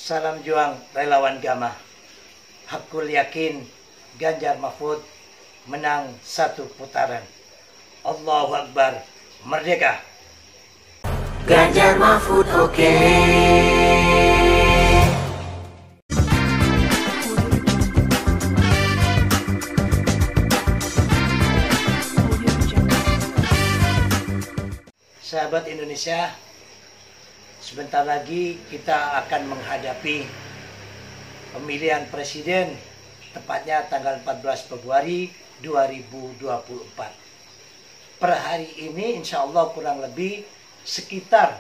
Salam juang relawan Gama. Hakul yakin Ganjar Mahfud menang 1 putaran. Allahu Akbar, merdeka. Ganjar Mahfud oke. Sahabat Indonesia, sebentar lagi kita akan menghadapi pemilihan presiden, tepatnya tanggal 14 Februari 2024. Per hari ini insya Allah kurang lebih sekitar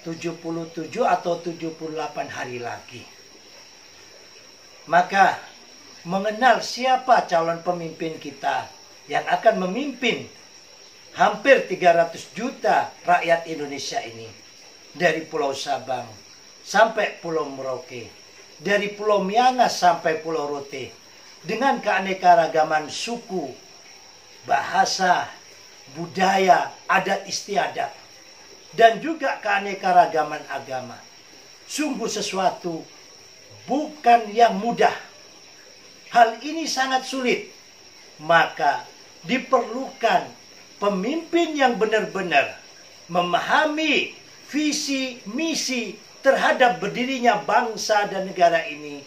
77 atau 78 hari lagi. Maka mengenal siapa calon pemimpin kita yang akan memimpin hampir 300 juta rakyat Indonesia ini, dari Pulau Sabang sampai Pulau Merauke, dari Pulau Miangas sampai Pulau Rote, dengan keanekaragaman suku, bahasa, budaya, adat istiadat, dan juga keanekaragaman agama. Sungguh sesuatu bukan yang mudah. Hal ini sangat sulit. Maka diperlukan pemimpin yang benar-benar memahami visi, misi terhadap berdirinya bangsa dan negara ini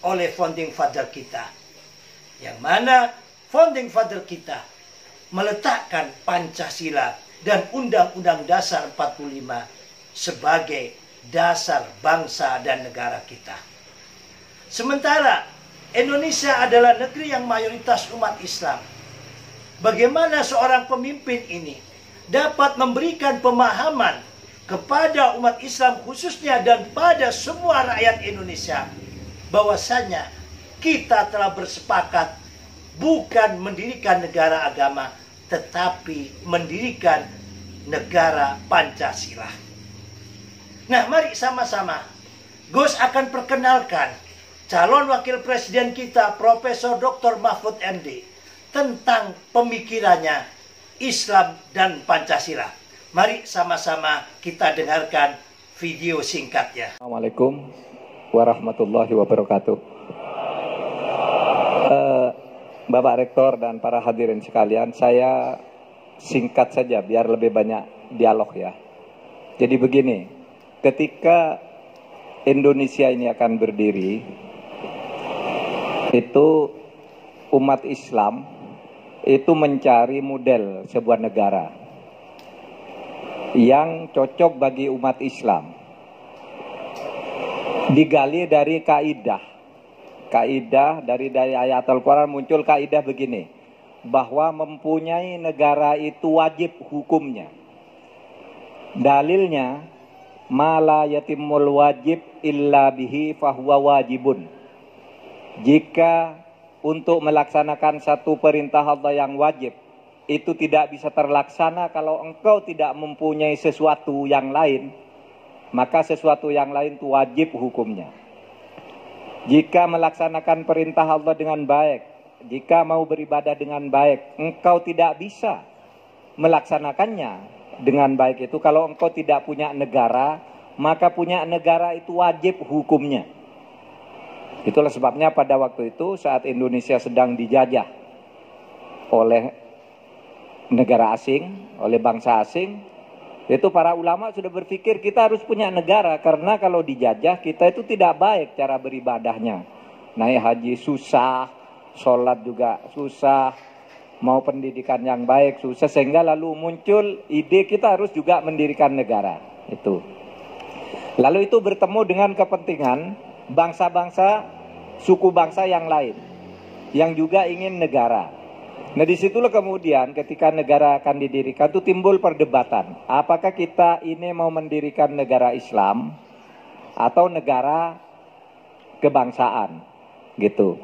oleh founding father kita. Yang mana founding father kita meletakkan Pancasila dan Undang-Undang Dasar 45 sebagai dasar bangsa dan negara kita. Sementara Indonesia adalah negeri yang mayoritas umat Islam. Bagaimana seorang pemimpin ini dapat memberikan pemahaman kepada umat Islam khususnya dan pada semua rakyat Indonesia bahwasanya kita telah bersepakat bukan mendirikan negara agama, tetapi mendirikan negara Pancasila. Nah, mari sama-sama Gus akan perkenalkan calon wakil presiden kita, Profesor Dr. Mahfud MD, tentang pemikirannya Islam dan Pancasila. Mari sama-sama kita dengarkan video singkatnya. Assalamualaikum warahmatullahi wabarakatuh. Bapak Rektor dan para hadirin sekalian, saya singkat saja biar lebih banyak dialog ya. Jadi begini, ketika Indonesia ini akan berdiri, itu umat Islam itu mencari model sebuah negara yang cocok bagi umat Islam. Digali dari kaidah dari ayat Al-Quran muncul kaidah begini, bahwa mempunyai negara itu wajib hukumnya. Dalilnya, mala yatimul wajib illa bihi fahuwa wajibun. Jika untuk melaksanakan satu perintah Allah yang wajib itu tidak bisa terlaksana kalau engkau tidak mempunyai sesuatu yang lain, maka sesuatu yang lain itu wajib hukumnya. Jika melaksanakan perintah Allah dengan baik, jika mau beribadah dengan baik, engkau tidak bisa melaksanakannya dengan baik itu kalau engkau tidak punya negara, maka punya negara itu wajib hukumnya. Itulah sebabnya pada waktu itu saat Indonesia sedang dijajah oleh negara asing, oleh bangsa asing, itu para ulama sudah berpikir kita harus punya negara, karena kalau dijajah kita itu tidak baik cara beribadahnya. Naik haji susah, sholat juga susah, mau pendidikan yang baik susah, sehingga lalu muncul ide kita harus juga mendirikan negara. Itu. Lalu itu bertemu dengan kepentingan bangsa-bangsa, suku bangsa yang lain yang juga ingin negara. Nah, disitulah kemudian ketika negara akan didirikan itu timbul perdebatan. Apakah kita ini mau mendirikan negara Islam atau negara kebangsaan, gitu.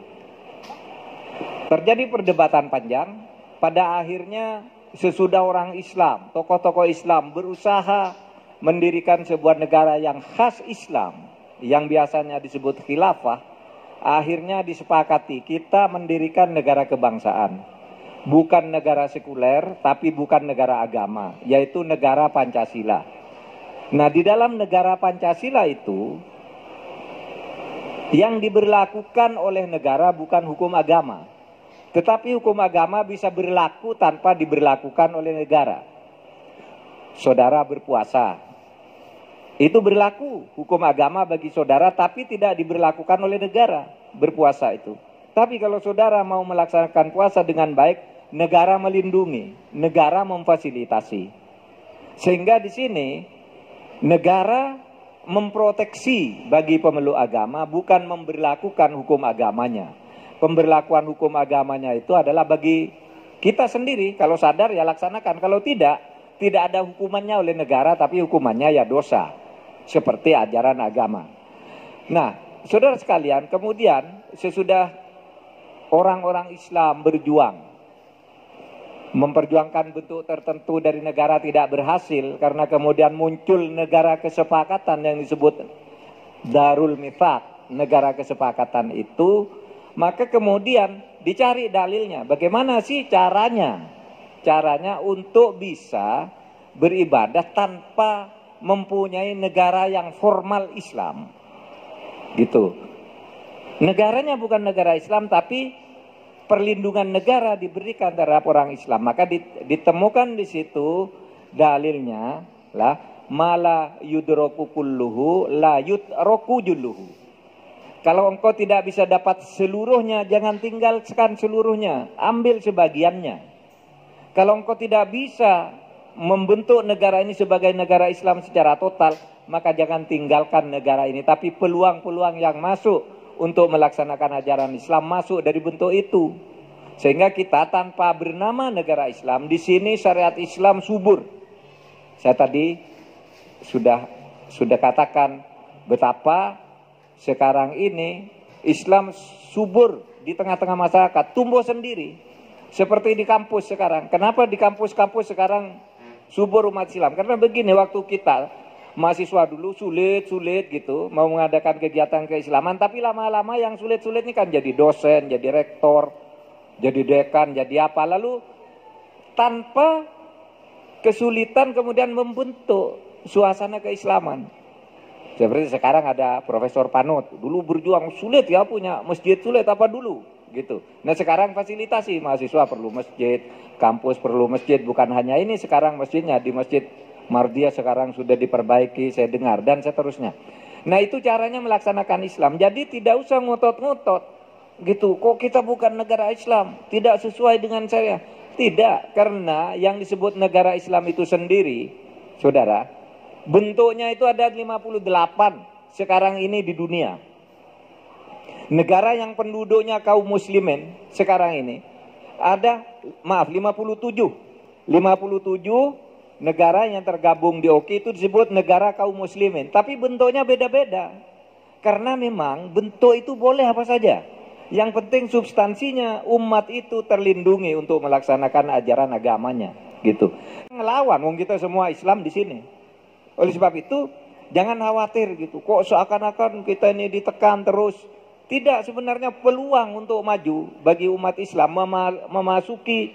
Terjadi perdebatan panjang. Pada akhirnya sesudah orang Islam, tokoh-tokoh Islam berusaha mendirikan sebuah negara yang khas Islam, yang biasanya disebut khilafah, akhirnya disepakati kita mendirikan negara kebangsaan. Bukan negara sekuler, tapi bukan negara agama, yaitu negara Pancasila. Nah, di dalam negara Pancasila itu Yang diberlakukan oleh negara bukan hukum agama, tetapi hukum agama bisa berlaku tanpa diberlakukan oleh negara. Saudara berpuasa, itu berlaku hukum agama bagi saudara, tapi tidak diberlakukan oleh negara berpuasa itu. Tapi kalau saudara mau melaksanakan puasa dengan baik, negara melindungi, negara memfasilitasi. Sehingga di sini negara memproteksi bagi pemeluk agama, bukan memberlakukan hukum agamanya. Pemberlakuan hukum agamanya itu adalah bagi kita sendiri. Kalau sadar ya laksanakan, kalau tidak ada hukumannya oleh negara, tapi hukumannya ya dosa, seperti ajaran agama. Nah, saudara sekalian, kemudian sesudah orang-orang Islam berjuang memperjuangkan bentuk tertentu dari negara tidak berhasil, karena kemudian muncul negara kesepakatan yang disebut Darul Mitsaq, negara kesepakatan itu, maka kemudian dicari dalilnya, bagaimana sih caranya untuk bisa beribadah tanpa mempunyai negara yang formal Islam, gitu. Negaranya bukan negara Islam, tapi perlindungan negara diberikan terhadap orang Islam. Maka ditemukan di situ dalilnya lah, mala yudroku kulluhu la yudroku julluhu. Kalau engkau tidak bisa dapat seluruhnya, jangan tinggalkan seluruhnya, ambil sebagiannya. Kalau engkau tidak bisa membentuk negara ini sebagai negara Islam secara total, maka jangan tinggalkan negara ini. Tapi peluang-peluang yang masuk untuk melaksanakan ajaran Islam masuk dari bentuk itu. Sehingga kita tanpa bernama negara Islam, di sini syariat Islam subur. Saya tadi sudah katakan betapa sekarang ini Islam subur di tengah-tengah masyarakat, tumbuh sendiri. Seperti di kampus sekarang. Kenapa di kampus-kampus sekarang subur umat Islam? Karena begini, waktu kita mahasiswa dulu sulit gitu mau mengadakan kegiatan keislaman, tapi lama-lama yang sulit-sulit ini kan jadi dosen, jadi rektor, jadi dekan, jadi apa, lalu tanpa kesulitan kemudian membentuk suasana keislaman. Seperti sekarang ada Profesor Panut, dulu berjuang sulit ya, punya masjid sulit apa dulu gitu. Nah sekarang fasilitasi, mahasiswa perlu masjid, kampus perlu masjid, bukan hanya ini sekarang masjidnya di Masjid Mardia sekarang sudah diperbaiki, saya dengar, dan seterusnya. Nah itu caranya melaksanakan Islam. Jadi tidak usah ngotot-ngotot gitu, kok kita bukan negara Islam, tidak sesuai dengan saya. Tidak, karena yang disebut negara Islam itu sendiri, saudara, bentuknya itu ada 58 sekarang ini di dunia. Negara yang penduduknya kaum muslimin sekarang ini ada, 57 negara yang tergabung di OKI itu disebut negara kaum muslimin. Tapi bentuknya beda-beda. Karena memang bentuk itu boleh apa saja. Yang penting substansinya umat itu terlindungi untuk melaksanakan ajaran agamanya, gitu. Ngelawan, wong kita semua Islam di sini. Oleh sebab itu jangan khawatir gitu. Kok seakan-akan kita ini ditekan terus. Tidak, sebenarnya peluang untuk maju bagi umat Islam memasuki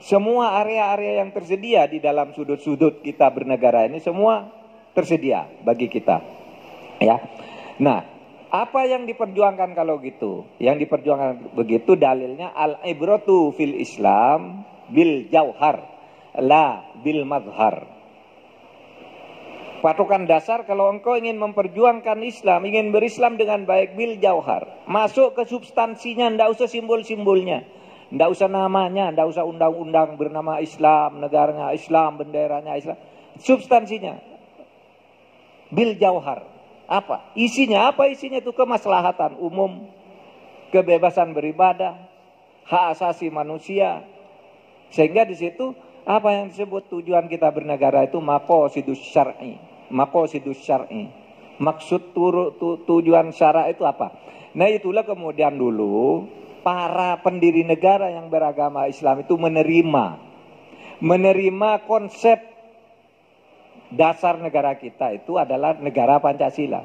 semua area-area yang tersedia di dalam sudut-sudut kita bernegara ini, semua tersedia bagi kita. Ya. Nah, apa yang diperjuangkan kalau gitu? Yang diperjuangkan begitu dalilnya al-ibratu fil Islam bil jauhar la bil madhar. Patokan dasar kalau engkau ingin memperjuangkan Islam, ingin berislam dengan baik, bil jauhar. Masuk ke substansinya, ndak usah simbol-simbolnya. Nggak usah namanya, nggak usah undang-undang bernama Islam, negaranya Islam, benderanya Islam. Substansinya. Bil jauhar. Apa? Isinya apa? Isinya itu kemaslahatan umum, kebebasan beribadah, hak asasi manusia. Sehingga di situ apa yang disebut tujuan kita bernegara itu maqasidus syar'i. Maqasidus syar'i. Maksud tujuan syara itu apa? Nah itulah kemudian dulu para pendiri negara yang beragama Islam itu menerima konsep dasar negara kita itu adalah negara Pancasila.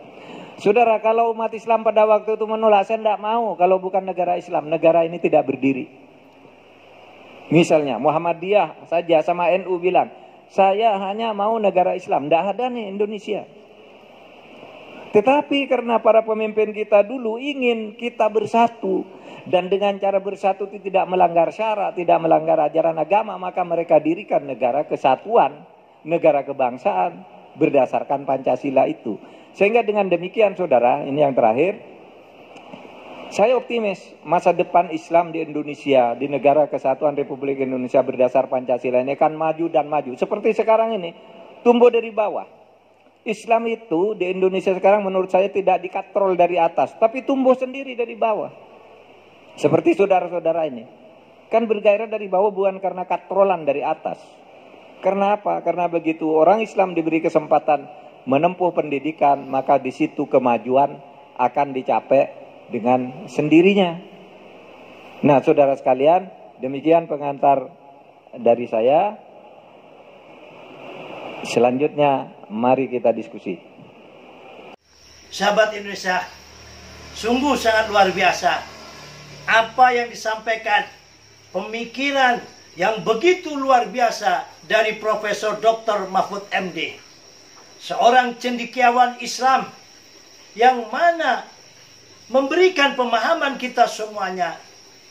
Saudara, kalau umat Islam pada waktu itu menolak, saya tidak mau kalau bukan negara Islam, negara ini tidak berdiri. Misalnya Muhammadiyah saja sama NU bilang, saya hanya mau negara Islam, tidak ada nih Indonesia. Tetapi karena para pemimpin kita dulu ingin kita bersatu, dan dengan cara bersatu itu tidak melanggar syarat, tidak melanggar ajaran agama, maka mereka dirikan negara kesatuan, negara kebangsaan berdasarkan Pancasila itu. Sehingga dengan demikian saudara, ini yang terakhir, saya optimis masa depan Islam di Indonesia, di negara kesatuan Republik Indonesia berdasar Pancasila ini akan maju dan maju. Seperti sekarang ini, tumbuh dari bawah. Islam itu di Indonesia sekarang menurut saya tidak dikatrol dari atas, tapi tumbuh sendiri dari bawah. Seperti saudara-saudara ini. Kan bergairah dari bawah bukan karena katrolan dari atas. Karena apa? Karena begitu orang Islam diberi kesempatan menempuh pendidikan, maka di situ kemajuan akan dicapai dengan sendirinya. Nah, saudara sekalian, demikian pengantar dari saya. Selanjutnya, mari kita diskusi. Sahabat Indonesia, sungguh sangat luar biasa apa yang disampaikan, pemikiran yang begitu luar biasa dari Profesor Dr. Mahfud MD, seorang cendekiawan Islam yang mana memberikan pemahaman kita semuanya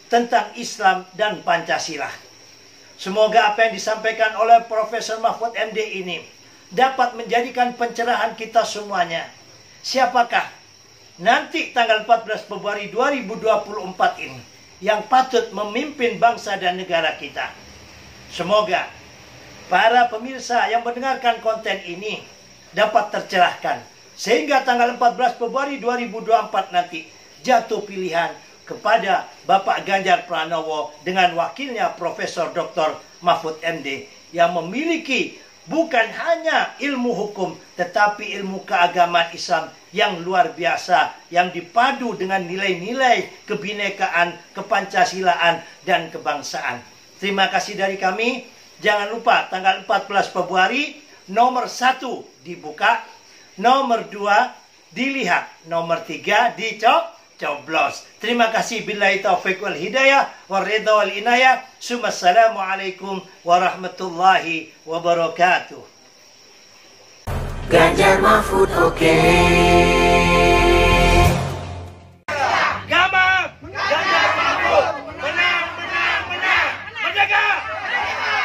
tentang Islam dan Pancasila. Semoga apa yang disampaikan oleh Profesor Mahfud MD ini dapat menjadikan pencerahan kita semuanya. Siapakah nanti tanggal 14 Februari 2024 ini yang patut memimpin bangsa dan negara kita? Semoga para pemirsa yang mendengarkan konten ini dapat tercerahkan, sehingga tanggal 14 Februari 2024 nanti jatuh pilihan kepada Bapak Ganjar Pranowo dengan wakilnya Profesor Dr. Mahfud MD yang memiliki bukan hanya ilmu hukum tetapi ilmu keagamaan Islam yang luar biasa, yang dipadu dengan nilai-nilai kebinekaan, kepancasilaan dan kebangsaan. Terima kasih dari kami. Jangan lupa tanggal 14 Februari nomor 1 dibuka, nomor 2 dilihat, nomor 3 dicoblos. Terima kasih. Billahi taufiq wal hidayah wal ridha wal inayah. Assalamualaikum warahmatullahi wabarakatuh. Ganjar Mahfud oke. Gamang Ganjar Mahfud menang, menang, menang. Merdeka! Merdeka!